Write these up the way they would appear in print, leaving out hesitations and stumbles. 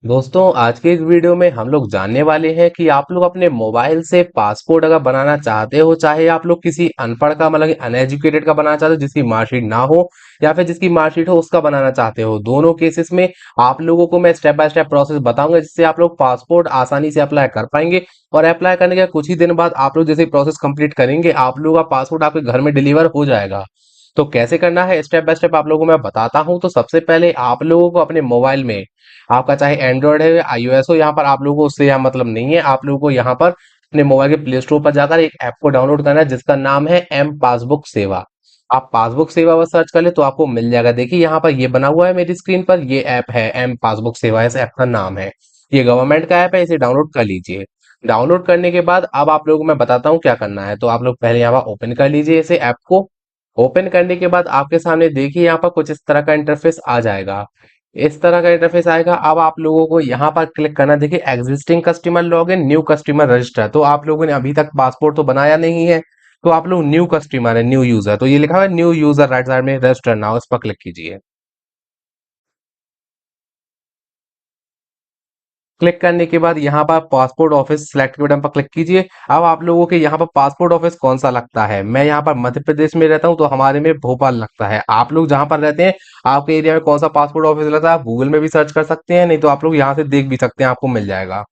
दोस्तों आज के इस वीडियो में हम लोग जानने वाले हैं कि आप लोग अपने मोबाइल से पासपोर्ट अगर बनाना चाहते हो, चाहे आप लोग किसी अनपढ़ का मतलब अनएजुकेटेड का बनाना चाहते हो जिसकी मार्कशीट ना हो, या फिर जिसकी मार्कशीट हो उसका बनाना चाहते हो। दोनों केसेस में आप लोगों को मैं स्टेप बाय स्टेप प्रोसेस बताऊंगा जिससे आप लोग पासपोर्ट आसानी से अप्लाई कर पाएंगे। और अप्लाई करने के कुछ ही दिन बाद आप लोग जैसे प्रोसेस कंप्लीट करेंगे, आप लोगों का पासपोर्ट आपके घर में डिलीवर हो जाएगा। तो कैसे करना है स्टेप बाय स्टेप आप लोगों को मैं बताता हूँ। तो सबसे पहले आप लोगों को अपने मोबाइल में, आपका चाहे एंड्रॉयड है या आईओएस हो, यहाँ पर आप लोगों को उससे यहाँ मतलब नहीं है। आप लोगों को यहाँ पर अपने मोबाइल के प्ले स्टोर पर जाकर एक ऐप को डाउनलोड करना है जिसका नाम है एम पासबुक सेवा। आप पासबुक सेवा पर सर्च कर ले तो आपको मिल जाएगा। देखिए यहाँ पर ये बना हुआ है मेरी स्क्रीन पर, ये ऐप है एम पासबुक सेवा, इस ऐप का नाम है। ये गवर्नमेंट का ऐप है, इसे डाउनलोड कर लीजिए। डाउनलोड करने के बाद अब आप लोगों को मैं बताता हूँ क्या करना है। तो आप लोग पहले यहाँ पर ओपन कर लीजिए इसे, ऐप को। ओपन करने के बाद आपके सामने देखिए यहाँ पर कुछ इस तरह का इंटरफेस आ जाएगा। इस तरह का इंटरफेस आएगा। अब आप लोगों को यहाँ पर क्लिक करना, देखिए existing customer login new customer register. तो आप लोगों ने अभी तक पासपोर्ट तो बनाया नहीं है, तो आप लोग न्यू कस्टमर है, न्यू यूजर। तो ये लिखा हुआ है न्यू यूजर राइट साइड में, रजिस्टर नाउ, इस पर क्लिक कीजिए। क्लिक करने के बाद यहाँ पर पासपोर्ट ऑफिस सिलेक्ट के बटन पर क्लिक कीजिए। अब आप लोगों के यहाँ पर पासपोर्ट ऑफिस कौन सा लगता है। मैं यहाँ पर मध्य प्रदेश में रहता हूँ तो हमारे में भोपाल लगता है। आप लोग जहाँ पर रहते हैं, आपके एरिया में कौन सा पासपोर्ट ऑफिस लगता है, आप गूगल में भी सर्च कर सकते हैं, नहीं तो आप लोग यहाँ से देख भी सकते हैं, आपको मिल जाएगा।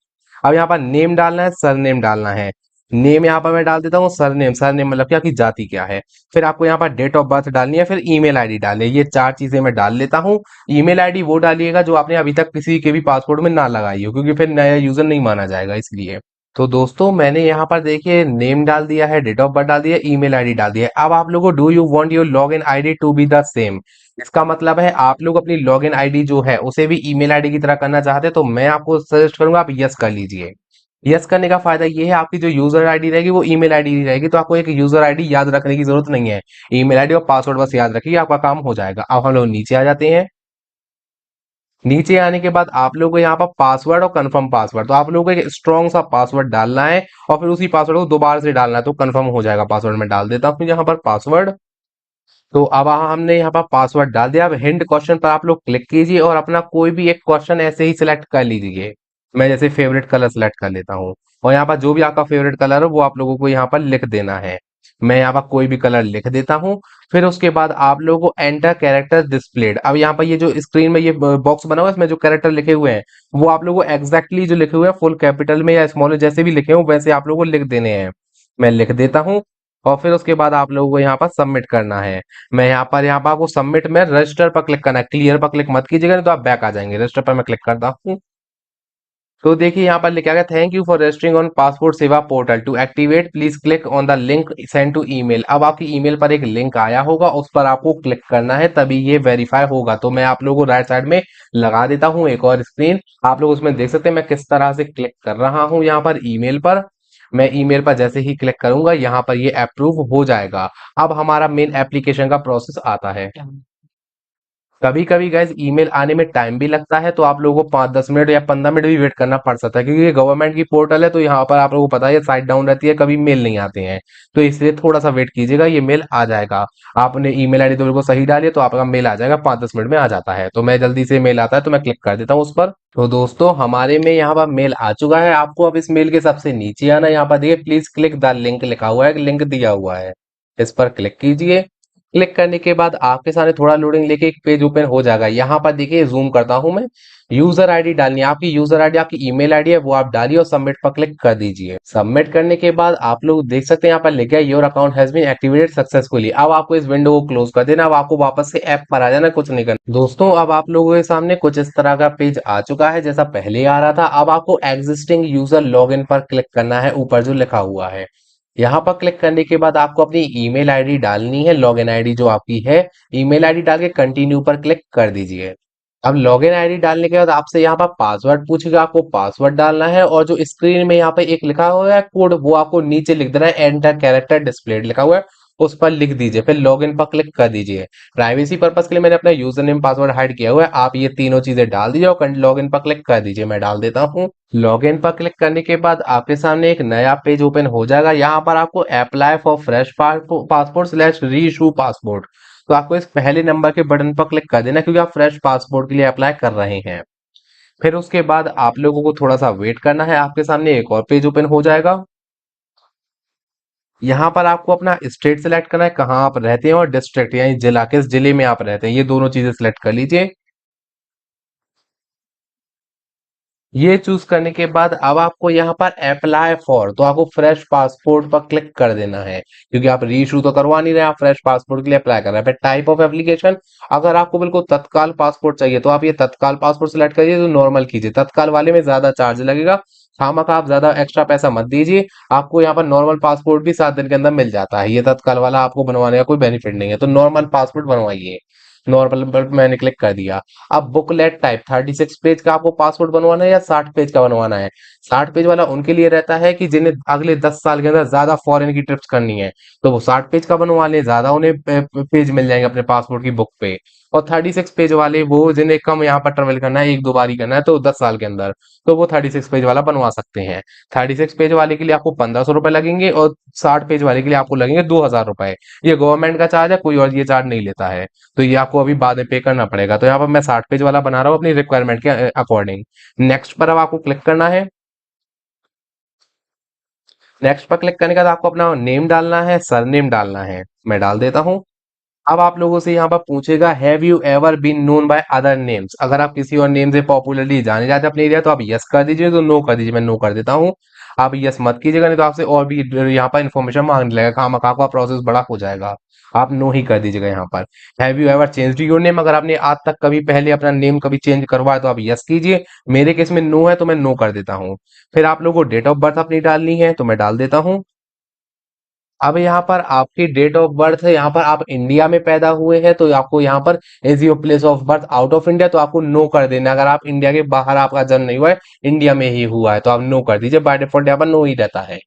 अब यहाँ पर नेम डालना है, सर नेम डालना है। नेम यहाँ पर मैं डाल देता हूँ सरनेम। सरनेम मतलब क्या, आपकी जाति क्या है। फिर आपको यहाँ पर डेट ऑफ बर्थ डालनी है, फिर ईमेल आईडी डालनी है। ये चार चीजें मैं डाल लेता हूँ। ईमेल आईडी वो डालिएगा जो आपने अभी तक किसी के भी पासपोर्ट में ना लगाई हो, क्योंकि फिर नया यूजर नहीं माना जाएगा, इसलिए। तो दोस्तों मैंने यहाँ पर देखिए नेम डाल दिया है, डेट ऑफ बर्थ डाल दिया, ईमेल आईडी डाल दिया है। अब आप लोगों को do you want your log in ID to be the same, इसका मतलब है आप लोग अपनी लॉग इन आईडी जो है उसे भी ईमेल आईडी की तरह करना चाहते हैं। तो मैं आपको सजेस्ट करूंगा आप यस कर लीजिए। यस करने का फायदा ये है, आपकी जो यूजर आईडी रहेगी वो ईमेल आईडी ही रहेगी, तो आपको एक यूजर आईडी याद रखने की जरूरत नहीं है। ईमेल आईडी और पासवर्ड बस याद रखिए, आपका काम हो जाएगा। अब हम लोग नीचे आ जाते हैं। नीचे आने के बाद आप लोगों को यहाँ पर पासवर्ड और कंफर्म पासवर्ड, तो आप लोगों को एक स्ट्रॉन्ग सा पासवर्ड डालना है और फिर उसी पासवर्ड को दोबारा से डालना है, तो कंफर्म हो जाएगा। पासवर्ड में डाल देता हूँ यहाँ पर पासवर्ड। तो अब हमने यहाँ पर पासवर्ड डाल दिया। अब हिंट क्वेश्चन पर आप लोग क्लिक कीजिए और अपना कोई भी एक क्वेश्चन ऐसे ही सिलेक्ट कर लीजिए। मैं जैसे फेवरेट कलर सिलेक्ट कर लेता हूँ, और यहाँ पर जो भी आपका फेवरेट कलर है वो आप लोगों को यहाँ पर लिख देना है। मैं यहाँ पर कोई भी कलर लिख देता हूँ। फिर उसके बाद आप लोगों को एंटर कैरेक्टर डिस्प्लेड। अब यहाँ पर ये जो स्क्रीन में ये बॉक्स बना हुआ है, इसमें जो कैरेक्टर लिखे हुए हैं वो आप लोगों को एग्जैक्टली जो लिखे हुए हैं फुल कैपिटल में या स्मॉल में, जैसे भी लिखे हो वैसे आप लोगों को लिख देने हैं। मैं लिख देता हूँ। और फिर उसके बाद आप लोगों को यहाँ पर सबमिट करना है। मैं यहाँ पर आपको सबमिट में रजिस्टर पर क्लिक करना है, क्लियर पर क्लिक मत कीजिएगा नहीं तो आप बैक आ जाएंगे। रजिस्टर पर मैं क्लिक करता हूँ। तो देखिए यहाँ पर लिखा गया thank you for registering on passport Seva portal, to activate please click on the link send to email. अब आपकी ईमेल पर एक लिंक आया होगा, उस पर आपको क्लिक करना है, तभी ये वेरीफाई होगा। तो मैं आप लोगों को राइट साइड में लगा देता हूँ एक और स्क्रीन, आप लोग उसमें देख सकते हैं मैं किस तरह से क्लिक कर रहा हूँ। यहाँ पर ईमेल पर, मैं ईमेल पर जैसे ही क्लिक करूंगा यहाँ पर ये अप्रूव हो जाएगा। अब हमारा मेन एप्लीकेशन का प्रोसेस आता है। कभी कभी गैस ईमेल आने में टाइम भी लगता है, तो आप लोगों को 5-10 मिनट या 15 मिनट भी वेट करना पड़ सकता है, क्योंकि ये गवर्नमेंट की पोर्टल है। तो यहाँ पर आप लोगों को पता है साइट डाउन रहती है, कभी मेल नहीं आते हैं। तो इसलिए थोड़ा सा वेट कीजिएगा, ये मेल आ जाएगा। आपने ईमेल आईडी तो बिल्कुल सही डाली है, तो आपका मेल आ जाएगा, 5-10 मिनट में आ जाता है। तो मैं जल्दी से मेल आता है तो मैं क्लिक कर देता हूँ उस पर। तो दोस्तों हमारे में यहाँ पर मेल आ चुका है। आपको अब इस मेल के सबसे नीचे आना है, यहाँ पर देखिए प्लीज क्लिक द लिंक लिखा हुआ है, एक लिंक दिया हुआ है, इस पर क्लिक कीजिए। क्लिक करने के बाद आपके सामने थोड़ा लोडिंग लेके एक पेज ओपन हो जाएगा। यहाँ पर देखिए जूम करता हूं मैं, यूजर आईडी डालनी है। आपकी यूजर आईडी आपकी ईमेल आईडी है वो आप डालिए और सबमिट पर क्लिक कर दीजिए। सबमिट करने के बाद आप लोग देख सकते हैं यहाँ पर लिखा है your account has been activated successfully. अब आपको इस विंडो को क्लोज कर देना, अब आपको वापस से ऐप पर आ जाना, कुछ नहीं करना। दोस्तों अब आप लोगों के सामने कुछ इस तरह का पेज आ चुका है जैसा पहले आ रहा था। अब आपको एग्जिस्टिंग यूजर लॉग इन पर क्लिक करना है, ऊपर जो लिखा हुआ है। यहाँ पर क्लिक करने के बाद आपको अपनी ईमेल आईडी डालनी है, लॉगिन आईडी जो आपकी है। ईमेल आईडी डाल के कंटिन्यू पर क्लिक कर दीजिए। अब लॉगिन आईडी डालने के बाद आपसे यहाँ पर पासवर्ड पूछेगा, आपको पासवर्ड डालना है। और जो स्क्रीन में यहाँ पे एक लिखा हुआ है कोड, वो आपको नीचे लिख देना है, एंटर कैरेक्टर डिस्प्लेड लिखा हुआ है, उस पर लिख दीजिए। फिर लॉगिन पर क्लिक कर दीजिए। प्राइवेसी पर्पस के लिए मैंने अपना यूजर नेम पासवर्ड हाइड किया हुआ है, आप ये तीनों चीजें डाल दीजिए और लॉगिन पर क्लिक कर दीजिए। मैं डाल देता हूँ। लॉगिन पर क्लिक करने के बाद आपके सामने एक नया पेज ओपन हो जाएगा। यहाँ पर आपको apply for fresh passport slash री इशू पासपोर्ट, तो आपको इस पहले नंबर के बटन पर क्लिक कर देना, क्योंकि आप फ्रेश पासपोर्ट के लिए अप्लाई कर रहे हैं। फिर उसके बाद आप लोगों को थोड़ा सा वेट करना है, आपके सामने एक और पेज ओपन हो जाएगा। यहाँ पर आपको अपना स्टेट सेलेक्ट करना है, कहाँ आप रहते हैं, और डिस्ट्रिक्ट यानी जिला, किस जिले में आप रहते हैं, ये दोनों चीजें सेलेक्ट कर लीजिए। ये चूज करने के बाद अब आपको यहाँ पर अप्लाई फॉर, तो आपको फ्रेश पासपोर्ट पर क्लिक कर देना है, क्योंकि आप री इशू तो करवा नहीं रहे, आप फ्रेश पासपोर्ट के लिए अप्लाई कर रहे हैं। फिर टाइप ऑफ एप्लीकेशन, अगर आपको बिल्कुल तत्काल पासपोर्ट चाहिए तो आप ये तत्काल पासपोर्ट सेलेक्ट करिए, तो नॉर्मल कीजिए, तत्काल वाले में ज्यादा चार्ज लगेगा, खामखा आप ज्यादा एक्स्ट्रा पैसा मत दीजिए। आपको यहाँ पर नॉर्मल पासपोर्ट भी 7 दिन के अंदर मिल जाता है, ये तत्काल वाला आपको बनवाने का कोई बेनिफिट नहीं है, तो नॉर्मल पासपोर्ट बनवाइए। नॉर्मल पर मैंने क्लिक कर दिया। अब बुकलेट टाइप 36 पेज का आपको पासपोर्ट बनवाना है या 60 पेज का बनवाना है? 60 पेज वाला उनके लिए रहता है कि जिन्हें अगले 10 साल के अंदर ज्यादा फॉरेन की ट्रिप्स करनी है, तो वो 60 पेज का बनवा ले, ज्यादा उन्हें पेज मिल जाएंगे अपने पासपोर्ट की बुक पे। और 36 पेज वाले वो जिन्हें कम यहाँ पर ट्रेवल करना है, एक दो बार ही करना है, तो 10 साल के अंदर, तो वो 36 पेज वाला बनवा सकते हैं। 36 पेज वाले के लिए आपको 1500 रुपए लगेंगे, और 60 पेज वाले के लिए आपको लगेंगे 2000 रुपए। ये गवर्नमेंट का चार्ज है, कोई और ये चार्ज नहीं लेता है, तो ये आपको अभी बाद में पे करना पड़ेगा। तो यहाँ पर मैं 60 पेज वाला बना रहा हूँ अपनी रिक्वायरमेंट के अकॉर्डिंग। नेक्स्ट पर अब आपको क्लिक करना है। नेक्स्ट पर क्लिक करने के बाद आपको अपना नेम डालना है, सरनेम डालना है, मैं डाल देता हूँ। अब आप लोगों से यहाँ पर पूछेगा, have you ever been known by other names, अगर आप किसी और नेम से पॉपुलरली जाने जाते हैं अपने एरिया, तो आप यस कर दीजिए, तो नो कर दीजिए, मैं नो कर देता हूँ। आप यस मत कीजिएगा, नहीं तो आपसे और भी यहाँ पर इन्फॉर्मेशन मांगने लगेगा, खामखा का प्रोसेस बड़ा हो जाएगा। आप नो ही कर दीजिएगा यहाँ पर। Have you ever changed your name, अगर आपने आज तक कभी पहले अपना नेम कभी चेंज करवाया तो आप यस कीजिए। मेरे केस में नो है, तो मैं नो कर देता हूँ। फिर आप लोगों को डेट ऑफ बर्थ अपनी डालनी है, तो मैं डाल देता हूँ। अब यहाँ पर आपकी डेट ऑफ बर्थ है, यहाँ पर आप इंडिया में पैदा हुए हैं, तो आपको यहाँ पर is your place of birth out of India, तो आपको नो कर देना। अगर आप इंडिया के बाहर आपका जन्म नहीं हुआ है, इंडिया में ही हुआ है, तो आप नो कर दीजिए, बाय डिफॉल्ट यहाँ पर नो ही रहता है।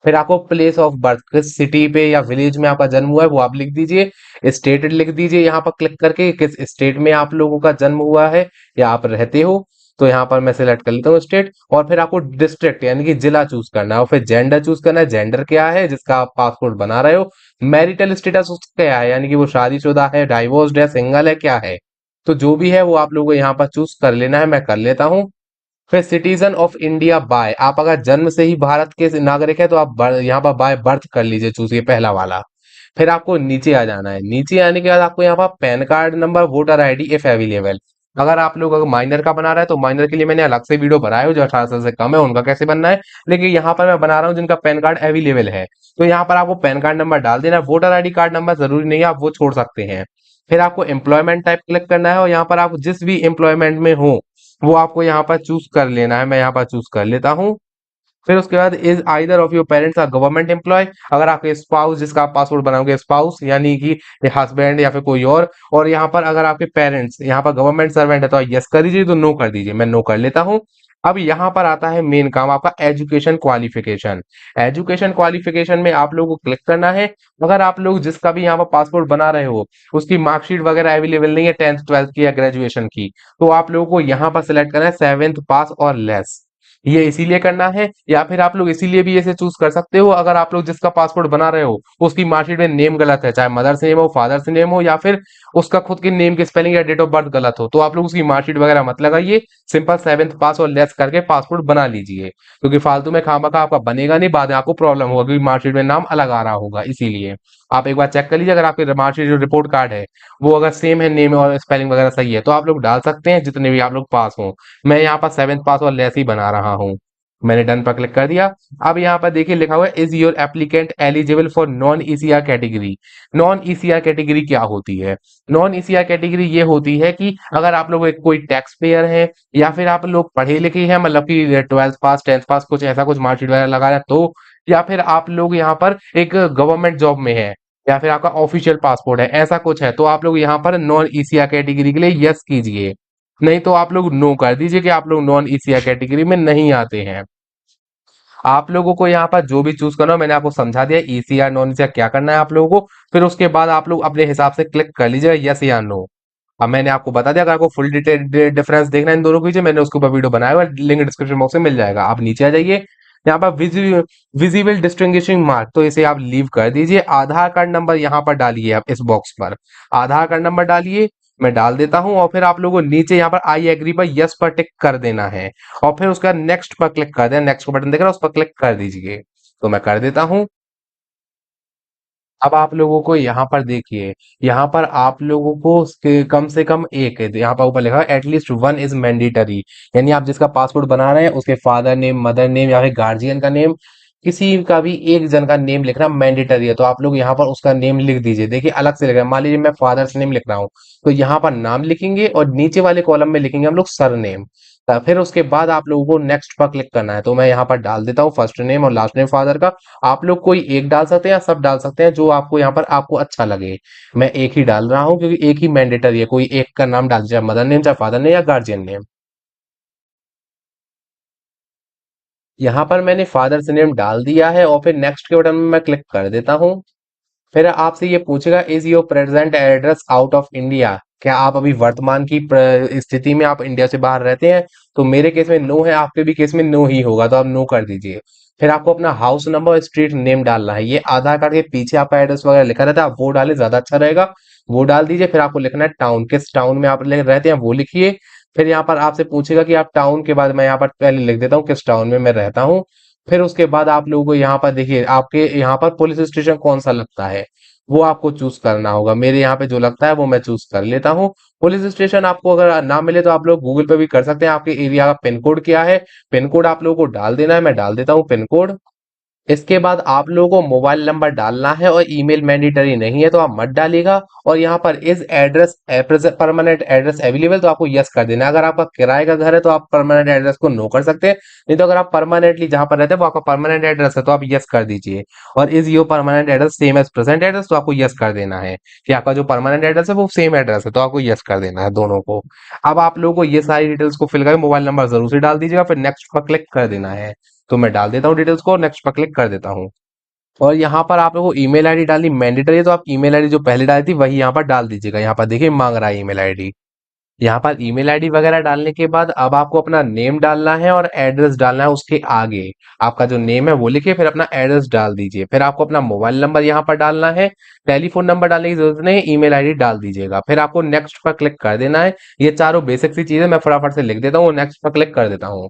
फिर आपको प्लेस ऑफ बर्थ, किस सिटी पे या विलेज में आपका जन्म हुआ है वो आप लिख दीजिए। स्टेट लिख दीजिए यहाँ पर क्लिक करके, किस स्टेट में आप लोगों का जन्म हुआ है या आप रहते हो, तो यहाँ पर मैं सिलेक्ट कर लेता हूँ स्टेट। और फिर आपको डिस्ट्रिक्ट यानी कि जिला चूज करना है, और फिर जेंडर चूज करना है, जेंडर क्या है जिसका आप पासपोर्ट बना रहे हो। मैरिटल स्टेटस उसका क्या है, यानी कि वो शादीशुदा है, डाइवोर्स्ड है, सिंगल है, क्या है। तो जो भी है वो आप लोगों को यहाँ पर चूज कर लेना है, मैं कर लेता हूँ। फिर सिटीजन ऑफ इंडिया बाय, आप अगर जन्म से ही भारत के नागरिक है तो आप यहाँ पर बाय बर्थ कर लीजिए चूज, ये पहला वाला। फिर आपको नीचे आ जाना है, नीचे आने के बाद आपको यहाँ पर pan card number, voter ID if available. अगर आप लोग अगर माइनर का बना रहा है तो माइनर के लिए मैंने अलग से वीडियो बनाया है, जो 18 साल से कम है उनका कैसे बनना है। लेकिन यहाँ पर मैं बना रहा हूँ जिनका पैन कार्ड अवेलेबल है, तो यहाँ पर आपको पैन कार्ड नंबर डाल देना है। वोटर आईडी कार्ड नंबर जरूरी नहीं है, आप वो छोड़ सकते हैं। फिर आपको एम्प्लॉयमेंट टाइप क्लिक करना है, और यहाँ पर आप जिस भी एम्प्लॉयमेंट में हो वो आपको यहाँ पर चूज कर लेना है, मैं यहाँ पर चूज कर लेता हूँ। फिर उसके बाद, is either of your parents a government employ, अगर आपके स्पाउस जिसका आप पासपोर्ट बनाओगे, स्पाउस यानी कि हस्बैंड या फिर कोई और यहाँ पर अगर आपके पेरेंट्स यहाँ पर गवर्नमेंट सर्वेंट है तो यस कर दीजिए, तो नो कर दीजिए, मैं नो कर लेता हूँ। अब यहाँ पर आता है मेन काम आपका, एजुकेशन क्वालिफिकेशन। एजुकेशन क्वालिफिकेशन में आप लोगों को क्लिक करना है। अगर आप लोग जिसका भी यहाँ पर पासपोर्ट बना रहे हो उसकी मार्कशीट वगैरह अवेलेबल नहीं है 10th 12th की या ग्रेजुएशन की, तो आप लोगों को यहाँ पर सिलेक्ट करना है 7th पास और लेस। ये इसीलिए करना है, या फिर आप लोग इसीलिए भी इसे चूज कर सकते हो, अगर आप लोग जिसका पासपोर्ट बना रहे हो उसकी मार्कशीट में नेम गलत है, चाहे मदर से नेम हो, फादर से नेम हो, या फिर उसका खुद के नेम की स्पेलिंग या डेट ऑफ बर्थ गलत हो, तो आप लोग उसकी मार्कशीट वगैरह मत लगाइए। सिंपल 7th पास और लेस करके पासपोर्ट बना लीजिए, क्योंकि फालतू में खामखा आपका बनेगा नहीं, बाद में आपको प्रॉब्लम होगा, क्योंकि मार्कशीट में नाम अलग आ रहा होगा। इसीलिए आप एक बार चेक कर लीजिए, अगर आपकी मार्कशीट जो रिपोर्ट कार्ड है वो अगर सेम है, नेम और स्पेलिंग वगैरह सही है, तो आप लोग डाल सकते हैं जितने भी आप लोग पास हो। मैं यहाँ पर 7th पास और लेस ही बना रहा हूँ, मैंने डन पर क्लिक कर दिया। अब यहाँ पर देखिए लिखा हुआ है, is your applicant eligible for non ECR category. Non ECR category क्या होती है? नॉन ईसीआर कैटेगरी ये होती है कि अगर आप लोग कोई टैक्स पेयर है, या फिर आप लोग पढ़े लिखे हैं, मतलब कि 12th पास 10th पास कुछ ऐसा कुछ मार्कशीट वगैरह लगा रहे हैं, तो या फिर आप लोग यहाँ पर एक गवर्नमेंट जॉब में है, या फिर आपका ऑफिशियल पासपोर्ट है, ऐसा कुछ है, तो आप लोग यहाँ पर नॉन ईसीआर कैटेगरी के लिए यस कीजिए, नहीं तो आप लोग नो कर दीजिए कि आप लोग नॉन ईसीआर कैटेगरी में नहीं आते हैं। आप लोगों को यहाँ पर जो भी चूज करना हो मैंने आपको समझा दिया, ईसीआर नॉन ईसीआर क्या करना है आप लोगों को। फिर उसके बाद आप लोग अपने हिसाब से क्लिक कर लीजिएगा यस या नो। अब मैंने आपको बता दिया, अगर आपको फुल डिटेल डिफरेंस देखना है इन दोनों के बीच में, मैंने उसके ऊपर वीडियो बनाया हुआ है, लिंक डिस्क्रिप्शन बॉक्स में मिल जाएगा। आप नीचे आ जाइए, यहाँ पर विजिबल डिस्टिंग्विशिंग मार्क, तो इसे आप लीव कर दीजिए। आधार कार्ड नंबर यहाँ पर डालिए, आप इस बॉक्स पर आधार कार्ड नंबर डालिए। मैं डाल देता हूँ और फिर आप लोगों को नीचे यहाँ पर आई एग्री पर यस पर टिक कर देना है और फिर उसका नेक्स्ट पर क्लिक कर देना। नेक्स्ट का बटन दिख रहा है, उस पर क्लिक कर दीजिए। तो मैं कर देता हूँ। अब आप लोगों को यहाँ पर देखिए, यहाँ पर आप लोगों को कम से कम एक है, यहाँ पर ऊपर लिखा है एटलीस्ट वन इज मैंडेटरी। यानी आप जिसका पासपोर्ट बना रहे हैं उसके फादर नेम, मदर नेम या फिर गार्जियन का नेम, किसी का भी एक जन का नेम लिखना मैंडेटरी है। तो आप लोग यहाँ पर उसका नेम लिख दीजिए। देखिए अलग से लिख रहे हैं, मान लीजिए मैं फादर्स नेम लिख रहा हूँ, तो यहाँ पर नाम लिखेंगे और नीचे वाले कॉलम में लिखेंगे हम लोग सर नेम। फिर उसके बाद आप लोगों को नेक्स्ट पर क्लिक करना है। तो मैं यहाँ पर डाल देता हूँ फर्स्ट नेम और लास्ट नेम फादर का। आप लोग कोई एक डाल सकते हैं या सब डाल सकते हैं, जो आपको यहाँ पर आपको अच्छा लगे। मैं एक ही डाल रहा हूँ क्योंकि एक ही मैंडेटरी है, कोई एक का नाम डाल दीजिए, चाहे मदर नेम, चाहे फादर नेम या गार्जियन नेम। यहाँ पर मैंने फादर्स नेम डाल दिया है और फिर नेक्स्ट के बटन में मैं क्लिक कर देता हूँ। फिर आपसे ये पूछेगा is your present address out of India, क्या आप अभी वर्तमान की स्थिति में आप इंडिया से बाहर रहते हैं। तो मेरे केस में नो है, आपके भी केस में नो ही होगा, तो आप नो कर दीजिए। फिर आपको अपना हाउस नंबर और स्ट्रीट नेम डालना है। ये आधार कार्ड के पीछे आपका एड्रेस वगैरह लिखा रहता है, आप वो डालें ज्यादा अच्छा रहेगा। वो डाल दीजिए। फिर आपको लिखना है टाउन, किस टाउन में आप रहते हैं वो लिखिए। फिर यहाँ पर आपसे पूछेगा कि आप टाउन के बाद मैं यहाँ पर पहले लिख देता हूँ किस टाउन में मैं रहता हूँ। फिर उसके बाद आप लोगों को यहाँ पर देखिए आपके यहाँ पर पुलिस स्टेशन कौन सा लगता है, वो आपको चूज करना होगा। मेरे यहाँ पे जो लगता है वो मैं चूज कर लेता हूँ। पुलिस स्टेशन आपको अगर ना मिले तो आप लोग गूगल पे भी कर सकते हैं। आपके एरिया का पिन कोड क्या है, पिन कोड आप लोगों को डाल देना है। मैं डाल देता हूँ पिन कोड। इसके बाद आप लोगों को मोबाइल नंबर डालना है और ईमेल मैंडेटरी नहीं है तो आप मत डालिएगा। और यहाँ पर इस एड्रेस परमानेंट एड्रेस अवेलेबल, तो आपको यस कर देना है। अगर आपका किराए का घर है तो आप परमानेंट एड्रेस को नो कर सकते हैं, नहीं तो अगर आप परमानेंटली जहां पर रहते हैं वो आपका परमानेंट एड्रेस है तो आप यस कर दीजिए। और is your permanent address same as present address, तो आपको यस कर देना है कि आपका जो परमानेंट एड्रेस है वो सेम एड्रेस है, तो आपको यस कर देना है दोनों को। अब आप लोगों को ये सारी डिटेल्स को फिल करके मोबाइल नंबर जरूर से डाल दीजिएगा, फिर नेक्स्ट पर क्लिक कर देना है। तो मैं डाल देता हूँ डिटेल्स को, नेक्स्ट पर क्लिक कर देता हूँ। और यहाँ पर आप लोगों को ईमेल आईडी डालनी मैंडेटरी है, तो आप ईमेल आईडी जो पहले डाली थी वही यहाँ पर डाल दीजिएगा। यहाँ पर देखिए मांग रहा है ईमेल आईडी। यहाँ पर ईमेल आईडी वगैरह डालने के बाद अब आपको अपना नेम डालना है और एड्रेस डालना है उसके आगे। आपका जो नेम है वो लिखिए, फिर अपना एड्रेस डाल दीजिए। फिर आपको अपना मोबाइल नंबर यहाँ पर डालना है, टेलीफोन नंबर डालने की जरूरत नहीं, ईमेल आईडी डाल दीजिएगा। फिर आपको नेक्स्ट पर क्लिक कर देना है। ये चारों बेसिक सी चीजें मैं फटाफट से लिख देता हूँ, नेक्स्ट पर क्लिक कर देता हूँ।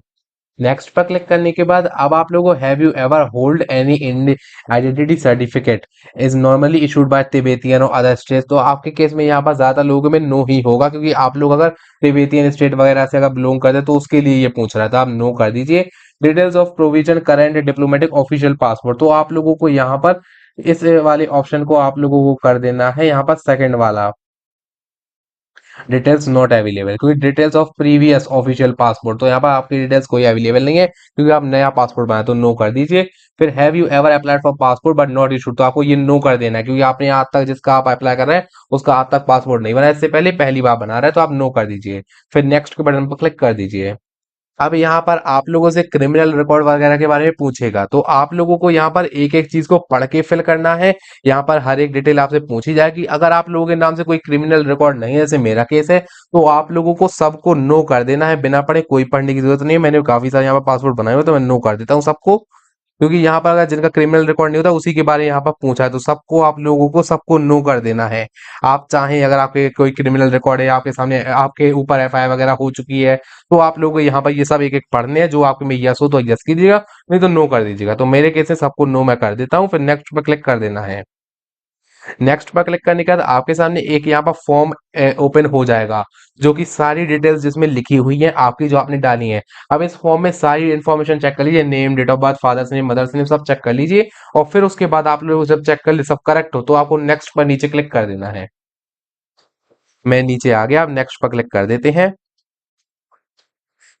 नेक्स्ट पर क्लिक करने के बाद अब आप लोगों को have you ever hold any identity certificate is normally issued by Tibetan और अदर स्टेट, तो आपके केस में यहाँ पर ज्यादा लोगों में नो ही होगा, क्योंकि आप लोग अगर तिबेतियन स्टेट वगैरह से अगर बिलोंग करते हैं तो उसके लिए ये पूछ रहा था, आप नो कर दीजिए। Details of provision current diplomatic official passport, तो आप लोगों को यहाँ पर इस वाले ऑप्शन को आप लोगों को कर देना है, यहाँ पर सेकंड वाला डिटेल्स नॉट अवेलेबल, क्योंकि details of previous official passport, तो यहाँ पर आपकी डिटेल्स कोई अवेलेबल नहीं है क्योंकि आप नया पासपोर्ट बनाए, तो नो कर दीजिए। फिर have you ever applied for passport but not issued, तो आपको ये नो कर देना है क्योंकि आपने आज तक जिसका आप अप्लाई कर रहे हैं उसका आज तक पासपोर्ट नहीं बना, इससे पहले पहली बार बना रहे हैं, तो आप नो कर दीजिए। फिर नेक्स्ट के बटन पर क्लिक कर दीजिए। अब यहाँ पर आप लोगों से क्रिमिनल रिकॉर्ड वगैरह के बारे में पूछेगा, तो आप लोगों को यहाँ पर एक एक चीज को पढ़ के फिल करना है। यहाँ पर हर एक डिटेल आपसे पूछी जाएगी। अगर आप लोगों के नाम से कोई क्रिमिनल रिकॉर्ड नहीं है, जैसे मेरा केस है, तो आप लोगों को सबको नो कर देना है बिना पढ़े, कोई पढ़ने की जरूरत नहीं है। मैंने काफी सारे यहाँ पर पासपोर्ट बनाए हुए, तो मैं नो कर देता हूँ सबको, क्योंकि यहाँ पर अगर जिनका क्रिमिनल रिकॉर्ड नहीं होता उसी के बारे में यहाँ पर पूछा है, तो सबको आप लोगों को सबको नो कर देना है। आप चाहें अगर आपके कोई क्रिमिनल रिकॉर्ड है, आपके सामने आपके ऊपर एफआईआर वगैरह हो चुकी है, तो आप लोगों को यहाँ पर ये सब एक एक पढ़ने हैं। जो आपके में यस हो तो यस कीजिएगा, नहीं तो नो कर दीजिएगा। तो मेरे केस में सबको नो मैं कर देता हूँ, फिर नेक्स्ट पर क्लिक कर देना है। नेक्स्ट पर क्लिक करने के बाद आपके सामने एक यहाँ पर फॉर्म ओपन हो जाएगा, जो कि सारी डिटेल्स जिसमें लिखी हुई है आपकी जो आपने डाली है। अब इस फॉर्म में सारी इन्फॉर्मेशन चेक कर लीजिए, name, date of birth, father's name, mother's name, सब चेक कर लीजिए। और फिर उसके बाद आप लोग जब चेक कर ले सब करेक्ट हो तो आपको नेक्स्ट पर नीचे क्लिक कर देना है। मैं नीचे आ गया, अब नेक्स्ट पर क्लिक कर देते हैं।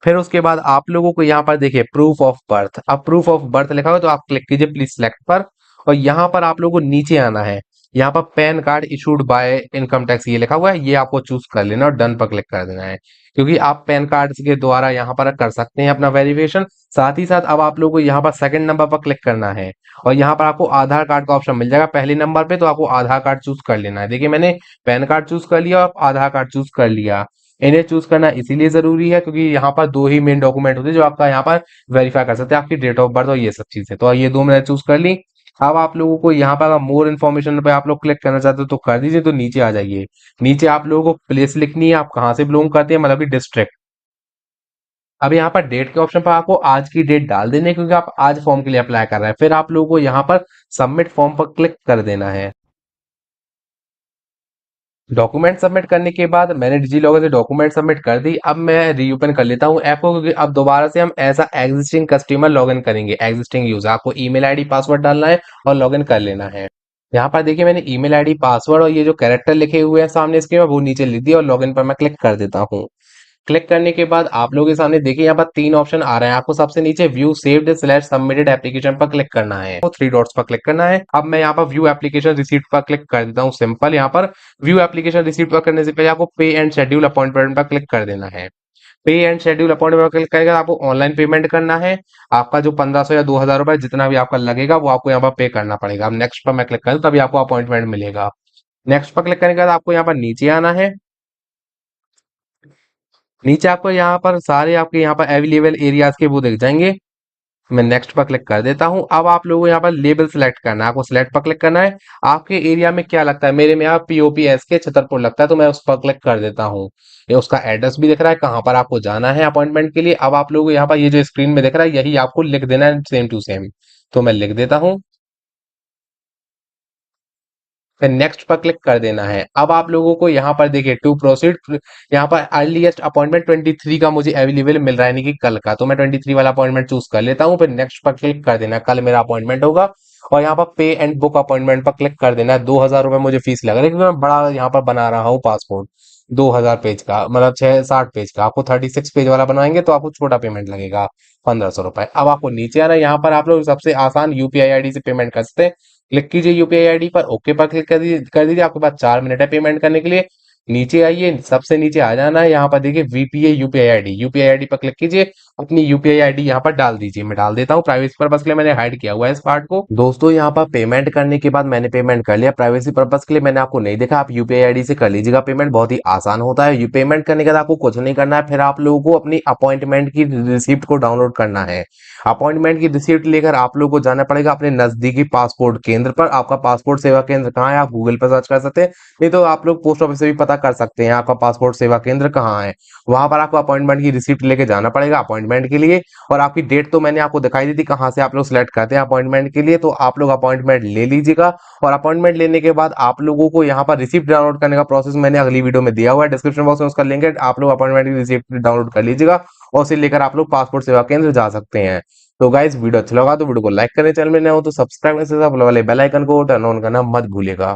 फिर उसके बाद आप लोगों को यहाँ पर देखिए प्रूफ ऑफ बर्थ, अब प्रूफ ऑफ बर्थ लिखा हुआ है तो आप क्लिक कीजिए प्लीज सिलेक्ट पर। और यहाँ पर आप लोगों को नीचे आना है, यहाँ पर pan card issued by income tax ये लिखा हुआ है, ये आपको चूज कर लेना और डन पर क्लिक कर देना है, क्योंकि आप पैन कार्ड के द्वारा यहाँ पर कर सकते हैं अपना वेरिफिकेशन। साथ ही साथ अब आप लोगों को यहाँ पर सेकंड नंबर पर क्लिक करना है और यहाँ पर आपको आधार कार्ड का ऑप्शन मिल जाएगा पहले नंबर पे, तो आपको आधार कार्ड चूज कर लेना है। देखिए मैंने पैन कार्ड चूज कर लिया और आधार कार्ड चूज कर लिया। इन्हें चूज करना इसीलिए जरूरी है क्योंकि यहाँ पर दो ही मेन डॉक्यूमेंट होते हैं जो आपका यहाँ पर वेरीफाई कर सकते हैं, आपकी डेट ऑफ बर्थ और ये सब चीजें। तो ये दो मैंने चूज कर ली। अब आप लोगों को यहाँ पर अगर मोर इन्फॉर्मेशन पे आप लोग क्लिक करना चाहते हो तो कर दीजिए, तो नीचे आ जाइए। नीचे आप लोगों को प्लेस लिखनी है, आप कहाँ से बिलोंग करते हैं, मतलब कि डिस्ट्रिक्ट। अब यहाँ पर डेट के ऑप्शन पर आपको आज की डेट डाल देनी है, क्योंकि आप आज फॉर्म के लिए अप्लाई कर रहे हैं। फिर आप लोगों को यहाँ पर सबमिट फॉर्म पर क्लिक कर देना है। डॉक्यूमेंट सबमिट करने के बाद मैंने डिजी लॉकर से डॉक्यूमेंट सबमिट कर दी। अब मैं रीओपन कर लेता हूँ ऐप को, क्योंकि अब दोबारा से हम as a existing customer login करेंगे। एग्जिस्टिंग यूजर, आपको ईमेल आईडी पासवर्ड डालना है और लॉगिन कर लेना है। यहाँ पर देखिए मैंने ईमेल आईडी पासवर्ड और ये जो कैरेक्टर लिखे हुए हैं सामने इसके, मैं वो नीचे लिख दिया और लॉगिन पर मैं क्लिक कर देता हूँ। क्लिक करने के बाद आप लोगों के सामने देखिए यहाँ पर 3 ऑप्शन आ रहे हैं। आपको सबसे नीचे view saved slash submitted application पर क्लिक करना है, वो 3 डॉट्स पर क्लिक करना है। अब मैं यहाँ पर व्यू एप्लीकेशन रिसीप्ट पर क्लिक कर देता हूँ। सिंपल, यहाँ पर व्यू एप्लीकेशन रिसीप्ट पर करने से पहले आपको पे एंड शेड्यूल अपॉइंटमेंट पर क्लिक कर देना है। पे एंड शेड्यूल अपॉइंटमेंट पर क्लिक करेगा, आपको ऑनलाइन पेमेंट करना है। आपका जो 1500 या 2000 रुपए जितना भी आपका लगेगा वो आपको यहाँ पर पे करना पड़ेगा। अब नेक्स्ट पर मैं क्लिक करूँ तभी आपको अपॉइंटमेंट मिलेगा। नेक्स्ट पर क्लिक करने के बाद आपको यहाँ पर नीचे आना है। नीचे आपको यहाँ पर सारे आपके यहाँ पर अवेलेबल एरियाज के वो दिख जाएंगे। मैं नेक्स्ट पर क्लिक कर देता हूँ। अब आप लोगों को यहाँ पर लेबल सिलेक्ट करना है, आपको सिलेक्ट पर क्लिक करना है। आपके एरिया में क्या लगता है, मेरे में यहाँ पीओपीएस के छतरपुर लगता है, तो मैं उस पर क्लिक कर देता हूँ। ये उसका एड्रेस भी दिख रहा है, कहाँ पर आपको जाना है अपॉइंटमेंट के लिए। अब आप लोगों को यहाँ पर ये जो स्क्रीन में दिख रहा है यही आपको लिख देना है सेम टू सेम, तो मैं लिख देता हूँ। फिर नेक्स्ट पर क्लिक कर देना है। अब आप लोगों को यहाँ पर देखिए टू प्रोसीड, यहाँ पर अर्लीस्ट अपॉइंटमेंट 23 का मुझे अवेलेबल मिल रहा है, यानी कि कल का, तो मैं 23 वाला अपॉइंटमेंट चूज कर लेता हूँ। फिर नेक्स्ट पर क्लिक कर देना है, कल मेरा अपॉइंटमेंट होगा। और यहाँ पर पे एंड बुक अपॉइंटमेंट पर क्लिक कर देना है। 2000 रुपये मुझे फीस लग रही है, क्योंकि मैं बड़ा यहाँ पर बना रहा हूँ पासपोर्ट। 2000 पेज का, मतलब 60 पेज का। आपको 36 पेज वाला बनवाएंगे तो आपको छोटा पेमेंट लगेगा, 1500 रुपए। अब आपको नीचे आना है, यहाँ पर आप लोग सबसे आसान यूपीआई आईडी से पेमेंट कर सकते हैं। क्लिक कीजिए यूपीआई आईडी पर, ओके पर क्लिक कर दीजिए। आपके पास 4 मिनट है पेमेंट करने के लिए। नीचे आइए, सबसे नीचे आ जाना है, यहाँ पर देखिए VPA UPI ID. UPI ID पर क्लिक कीजिए, अपनी यूपीआई आईडी यहाँ पर डाल दीजिए। मैं डाल देता हूँ, प्राइवेसी पर्पस के लिए मैंने हाइड किया हुआ है इस पार्ट को। दोस्तों यहाँ पर पेमेंट करने के बाद मैंने पेमेंट कर लिया, प्राइवेसी पर्पस के लिए मैंने आपको नहीं देखा। आप यूपीआई आईडी से कर लीजिएगा पेमेंट, बहुत ही आसान होता है। यू पेमेंट करने के बाद आपको कुछ नहीं करना है, फिर आप लोगों को अपनी अपॉइंटमेंट की रिसिप्ट को डाउनलोड करना है। अपॉइंटमेंट की रिसिप्ट लेकर आप लोगों को जाना पड़ेगा अपने नजदीकी पासपोर्ट केंद्र पर। आपका पासपोर्ट सेवा केंद्र कहाँ है, आप गूगल पर सर्च कर सकते हैं, नहीं तो आप लोग पोस्ट ऑफिस से भी पता कर सकते हैं आपका पासपोर्ट सेवा केंद्र कहाँ है। वहां पर आपको अपॉइंटमेंट की रिसिप्ट लेके जाना पड़ेगा अपॉइंटमेंट के लिए। और आपकी डेट तो मैंने आपको दिखाई दी थी कहाँ से आप लोग सिलेक्ट करते हैं अपॉइंटमेंट के लिए, तो आप लोग अपॉइंटमेंट ले लीजिएगा। और अपॉइंटमेंट लेने के बाद आप लोगों को यहाँ पर रिसिप्ट डाउनलोड करने का प्रोसेस मैंने अगली वीडियो में दिया हुआ है, डिस्क्रिप्शन बॉक्स में उसका लिंक है। आप लोग अपॉइंटमेंट की रिसिप्ट डाउनलोड कर लीजिएगा और उसे लेकर आप लोग पासपोर्ट सेवा केंद्र जा सकते हैं। तो गाइस वीडियो अच्छा लगा तो वीडियो को लाइक करें, चैनल में नए हो तो सब्सक्राइब करने से वाले बेल आइकन को टर्न ऑन करना मत भूलिएगा।